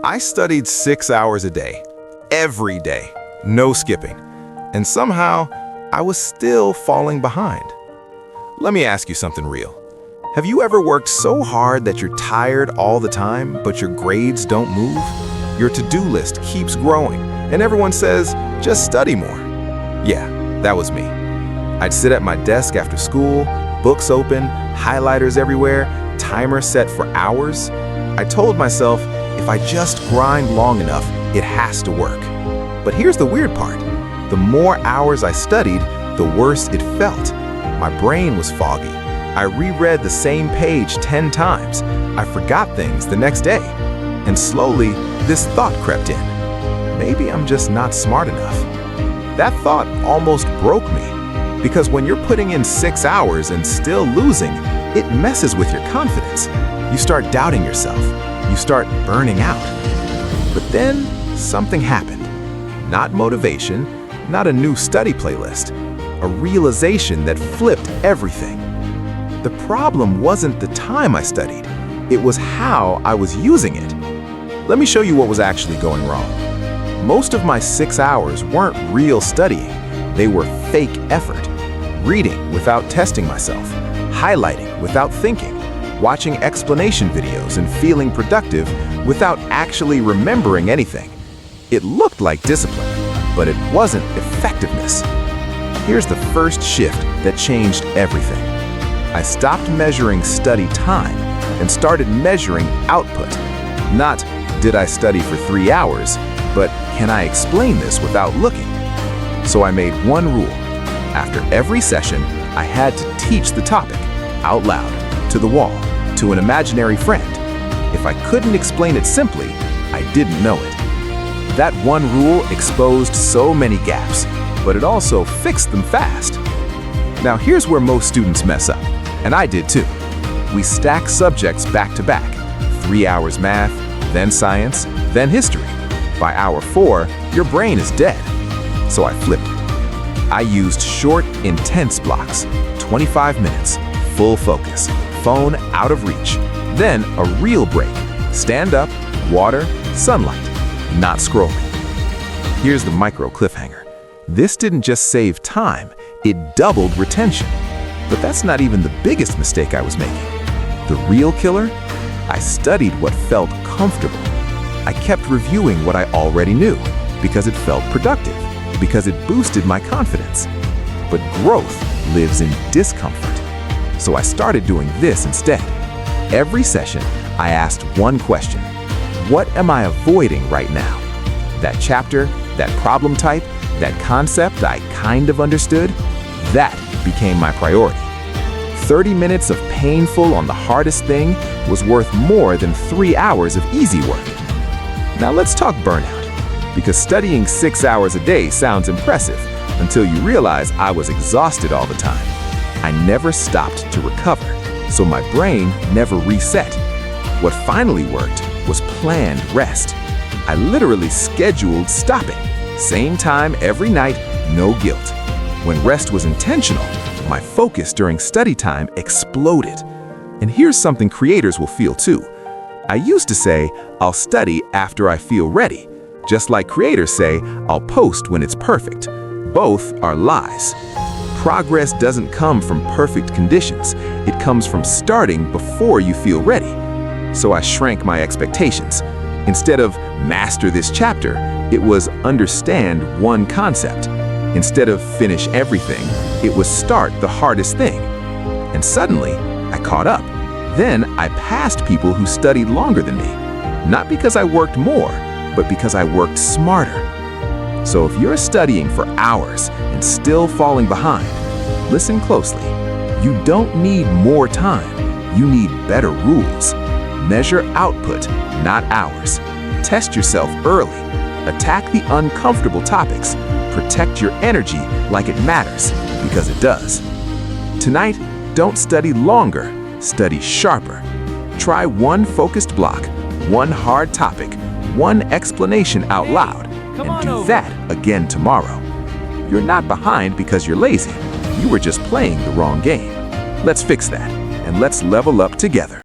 I studied 6 hours a day, every day, no skipping. And somehow, I was still falling behind. Let me ask you something real. Have you ever worked so hard that you're tired all the time, but your grades don't move? Your to-do list keeps growing, and everyone says, just study more. Yeah, that was me. I'd sit at my desk after school, books open, highlighters everywhere, timer set for hours. I told myself, if I just grind long enough, it has to work. But here's the weird part. The more hours I studied, the worse it felt. My brain was foggy. I reread the same page 10 times. I forgot things the next day. And slowly, this thought crept in. Maybe I'm just not smart enough. That thought almost broke me. Because when you're putting in 6 hours and still losing, it messes with your confidence. You start doubting yourself. You start burning out. But then, something happened. Not motivation, not a new study playlist. A realization that flipped everything. The problem wasn't the time I studied. It was how I was using it. Let me show you what was actually going wrong. Most of my 6 hours weren't real studying. They were fake effort. Reading without testing myself. Highlighting without thinking. Watching explanation videos and feeling productive without actually remembering anything. It looked like discipline, but it wasn't effectiveness. Here's the first shift that changed everything. I stopped measuring study time and started measuring output. Not, did I study for 3 hours, but can I explain this without looking? So I made one rule. After every session, I had to teach the topic out loud, to the wall, to an imaginary friend. If I couldn't explain it simply, I didn't know it. That one rule exposed so many gaps, but it also fixed them fast. Now here's where most students mess up, and I did too. We stack subjects back to back. 3 hours math, then science, then history. By hour 4, your brain is dead. So I flipped it. I used short, intense blocks, 25 minutes, full focus, phone out of reach. Then a real break, stand up, water, sunlight, not scrolling. Here's the micro cliffhanger. This didn't just save time, it doubled retention. But that's not even the biggest mistake I was making. The real killer? I studied what felt comfortable. I kept reviewing what I already knew because it felt productive, because it boosted my confidence. But growth lives in discomfort. So I started doing this instead. Every session, I asked one question. What am I avoiding right now? That chapter, that problem type, that concept I kind of understood, that became my priority. 30 minutes of painful on the hardest thing was worth more than 3 hours of easy work. Now let's talk burnout, because studying 6 hours a day sounds impressive until you realize I was exhausted all the time. I never stopped to recover, so my brain never reset. What finally worked was planned rest. I literally scheduled stopping. Same time every night, no guilt. When rest was intentional, my focus during study time exploded. And here's something creators will feel too. I used to say, I'll study after I feel ready. Just like creators say, I'll post when it's perfect. Both are lies. Progress doesn't come from perfect conditions. It comes from starting before you feel ready. So I shrank my expectations. Instead of master this chapter, it was understand one concept. Instead of finish everything, it was start the hardest thing. And suddenly, I caught up. Then I passed people who studied longer than me. Not because I worked more, but because I worked smarter. So if you're studying for hours and still falling behind, listen closely. You don't need more time. You need better rules. Measure output, not hours. Test yourself early. Attack the uncomfortable topics. Protect your energy like it matters, because it does. Tonight, don't study longer, study sharper. Try one focused block, one hard topic, one explanation out loud, and do that again tomorrow. You're not behind because you're lazy. You were just playing the wrong game. Let's fix that, and let's level up together.